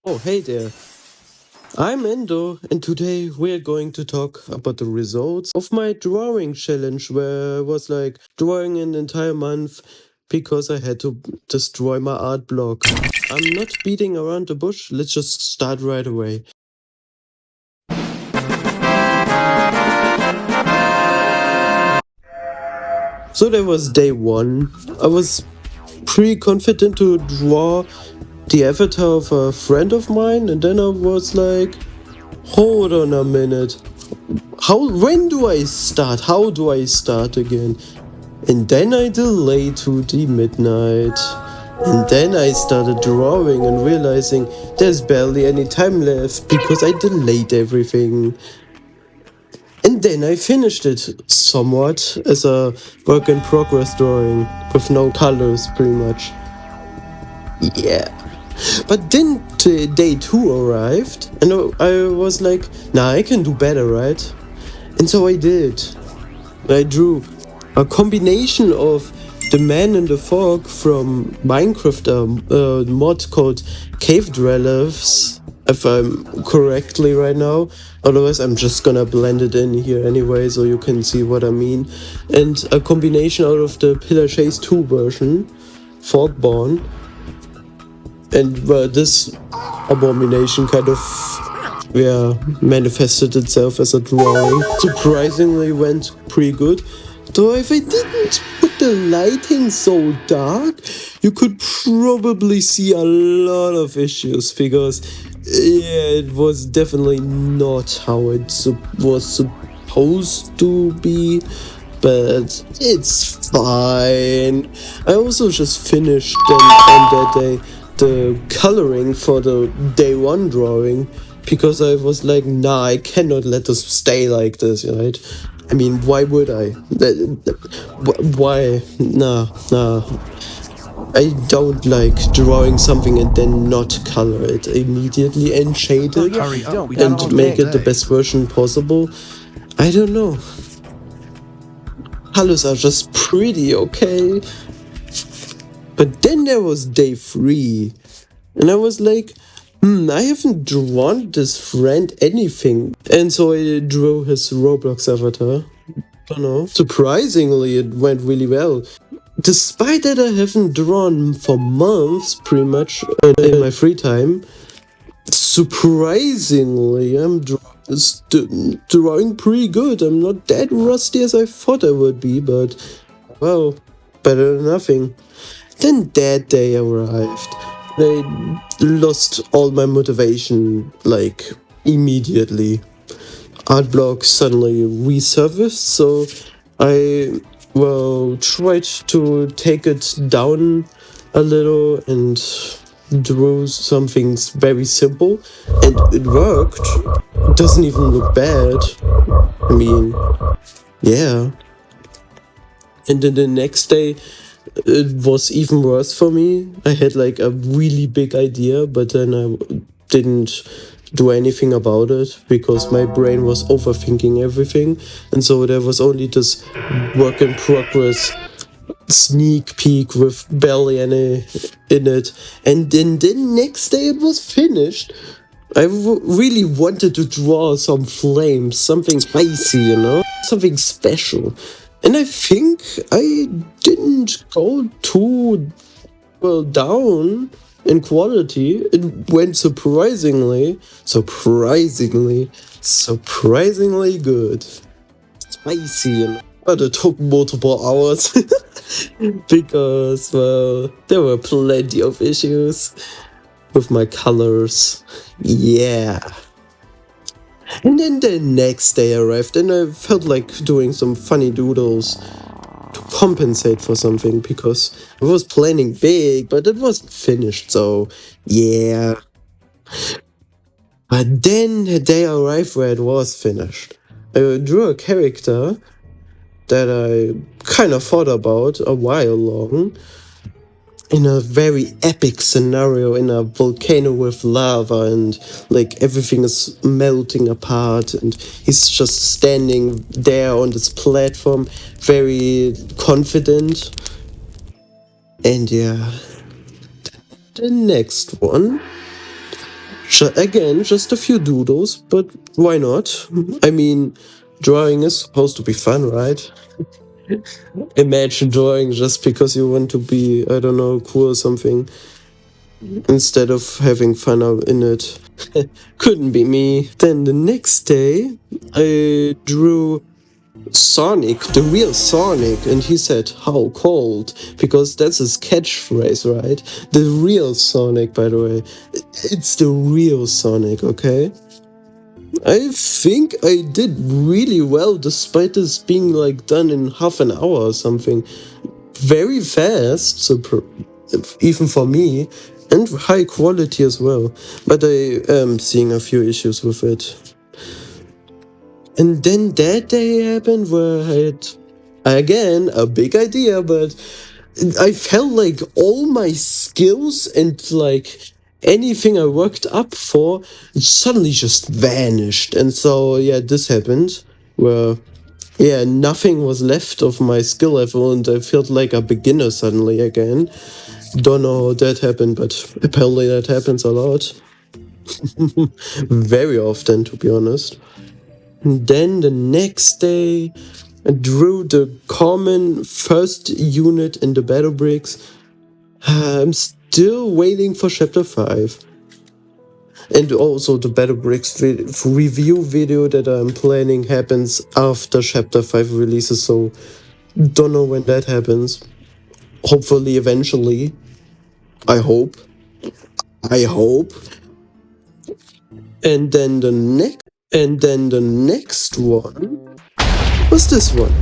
Oh, hey there. I'm Endo, and today we're going to talk about the results of my drawing challenge, where I was like drawing an entire month because I had to destroy my art block. I'm not beating around the bush, let's just start right away. So that was day one. I was pretty confident to draw the avatar of a friend of mine, and then I was like, hold on a minute. When do I start? How do I start again? And then I delayed to the midnight. And then I started drawing and realizing there's barely any time left because I delayed everything. And then I finished it somewhat as a work in progress drawing with no colors pretty much. Yeah. But then day two arrived and I was like, nah, I can do better, right? And so I did. I drew a combination of the man in the fog from Minecraft, a mod called Cave Dwellers, if I'm correctly right now. Otherwise, I'm just gonna blend it in here anyway, so you can see what I mean. And a combination out of the Pillar Chase 2 version, Fogborn. And this abomination kind of manifested itself as a drawing. Surprisingly went pretty good. Though if I didn't put the lighting so dark, you could probably see a lot of issues because it was definitely not how it was supposed to be. But it's fine. I also just finished on that day the coloring for the day one drawing because I was like, nah, I cannot let this stay like this, right? I mean, why would I? Why? Nah. I don't like drawing something and then not color it immediately and shade it and make it the best version possible. I don't know. Colors are just pretty okay. But then there was day 3, and I was like, I haven't drawn this friend anything. And so I drew his Roblox avatar. Don't know. Surprisingly, it went really well. Despite that I haven't drawn for months, pretty much, in my free time, surprisingly, I'm drawing pretty good. I'm not that rusty as I thought I would be, but, well, better than nothing. Then that day arrived. I lost all my motivation, like, immediately. Artblock suddenly resurfaced, so I, tried to take it down a little and drew something very simple, and it worked. It doesn't even look bad. I mean, yeah. And then the next day, it was even worse for me. I had like a really big idea, but then I didn't do anything about it because my brain was overthinking everything. And so there was only this work in progress sneak peek with barely any in it. And then the next day it was finished. I really wanted to draw some flames, something spicy, something special. And I think I didn't go too well down in quality. It went surprisingly good. Spicy, but it took multiple hours because, well, there were plenty of issues with my colors. Yeah. And then the next day arrived and I felt like doing some funny doodles to compensate for something because I was planning big, but it wasn't finished, so yeah. But then the day arrived where it was finished. I drew a character that I kind of thought about a while long, in a very epic scenario in a volcano with lava and like everything is melting apart and he's just standing there on this platform very confident. And yeah, the next one Again, just a few doodles, but why not? I mean, drawing is supposed to be fun, right? Imagine drawing just because you want to be, I don't know, cool or something, instead of having fun in it. Couldn't be me. Then the next day, I drew Sonic, the real Sonic, and he said, "How cold?" Because that's his catchphrase, right? The real Sonic, by the way. It's the real Sonic, okay? I think I did really well, despite this being like done in half an hour or something. Very fast, so even for me, and high quality as well. But I am seeing a few issues with it. And then that day happened where I had, again, a big idea, but I felt like all my skills and like anything I worked up for suddenly just vanished. And so, yeah, this happened where, yeah, nothing was left of my skill level and I felt like a beginner suddenly again. Don't know how that happened, but apparently that happens a lot. Very often, to be honest. And then the next day, I drew the common first unit in the battle bricks. I'm still waiting for chapter 5. And also the battle bricks review video that I'm planning happens after chapter 5 releases, so don't know when that happens. Hopefully eventually. I hope. And then the next one was this one.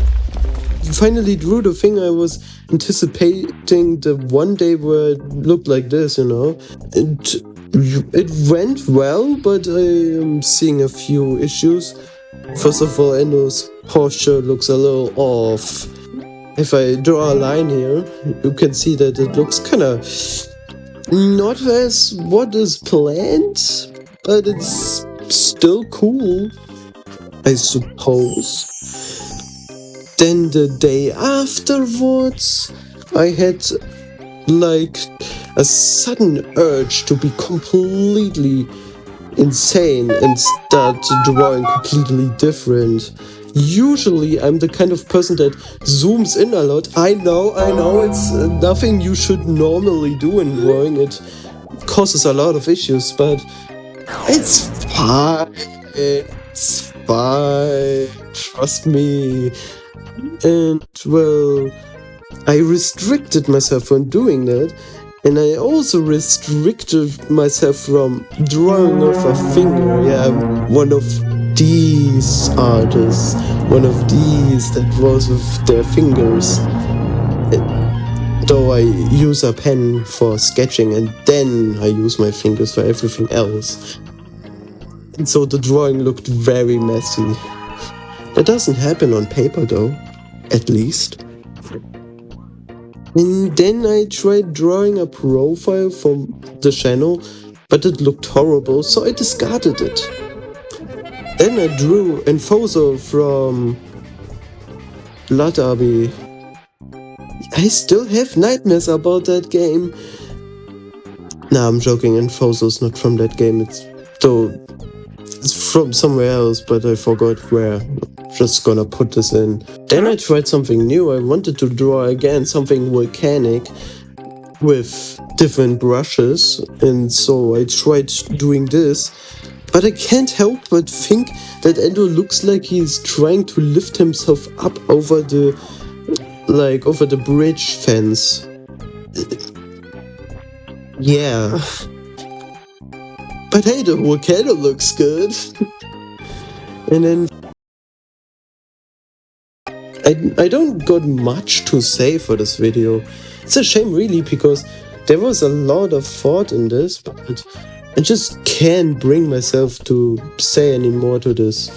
Finally drew the thing I was anticipating, the one day where it looked like this, you know. It went well, but I am seeing a few issues. First of all, Endo's posture looks a little off. If I draw a line here, you can see that it looks kind of not as what is planned, but it's still cool, I suppose. Then the day afterwards, I had like a sudden urge to be completely insane and start drawing completely different. Usually I'm the kind of person that zooms in a lot. I know, it's nothing you should normally do in drawing. It causes a lot of issues, but it's fine. It's fine. Trust me. And well, I restricted myself from doing that, and I also restricted myself from drawing off a finger. Yeah, I'm one of these artists, one of these that draws with their fingers. Though I use a pen for sketching and then I use my fingers for everything else. And so the drawing looked very messy. That doesn't happen on paper though, at least. And then I tried drawing a profile from the channel, but it looked horrible, so I discarded it. Then I drew Enfoso from Blood Army. I still have nightmares about that game. Nah, I'm joking, Enfoso's not from that game, it's from somewhere else, but I forgot where. Just gonna put this in. Then I tried something new. I wanted to draw again something volcanic with different brushes, and so I tried doing this, but I can't help but think that Endo looks like he's trying to lift himself up over the bridge fence. Yeah. But hey, the volcano looks good. And then I don't got much to say for this video. It's a shame really, because there was a lot of thought in this, but I just can't bring myself to say any more to this.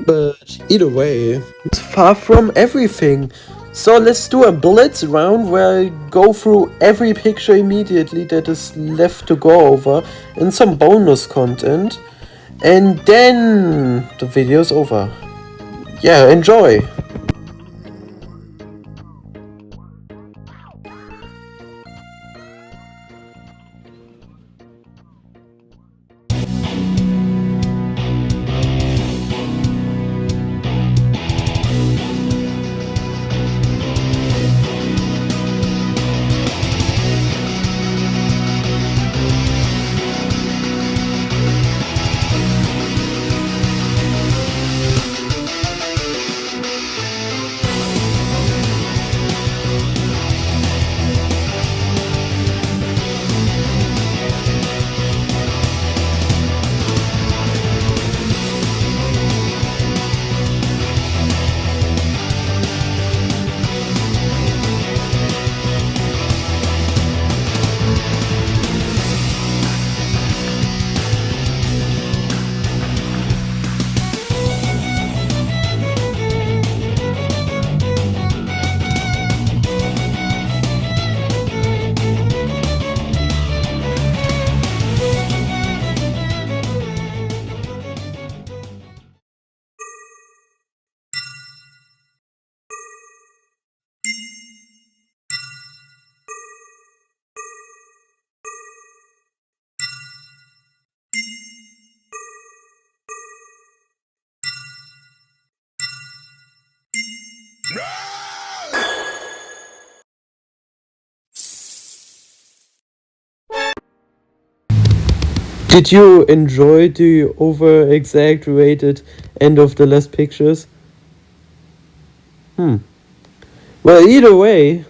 But either way, it's far from everything. So let's do a blitz round where I go through every picture immediately that is left to go over and some bonus content. And then the video's over. Yeah, enjoy! Did you enjoy the over-exaggerated end of the last pictures? Well, either way,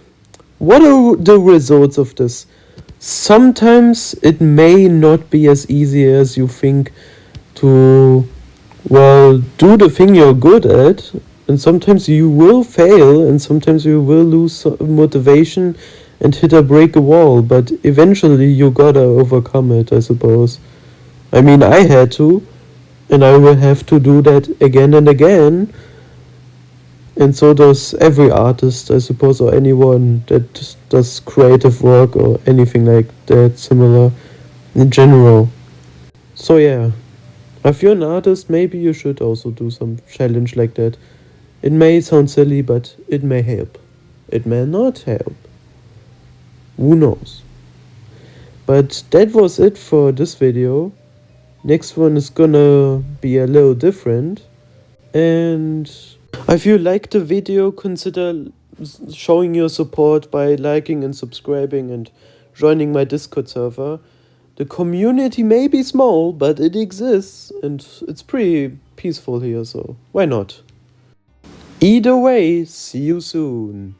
what are the results of this? Sometimes it may not be as easy as you think to, well, do the thing you're good at, and sometimes you will fail, and sometimes you will lose motivation and hit a break a wall, but eventually you gotta overcome it, I suppose. I mean, I had to, and I will have to do that again and again. And so does every artist, I suppose, or anyone that does creative work or anything like that similar in general. So yeah, if you're an artist, maybe you should also do some challenge like that. It may sound silly, but it may help. It may not help. Who knows? But that was it for this video. Next one is gonna be a little different. And if you liked the video, consider showing your support by liking and subscribing and joining my Discord server. The community may be small, but it exists and it's pretty peaceful here, so why not? Either way, see you soon.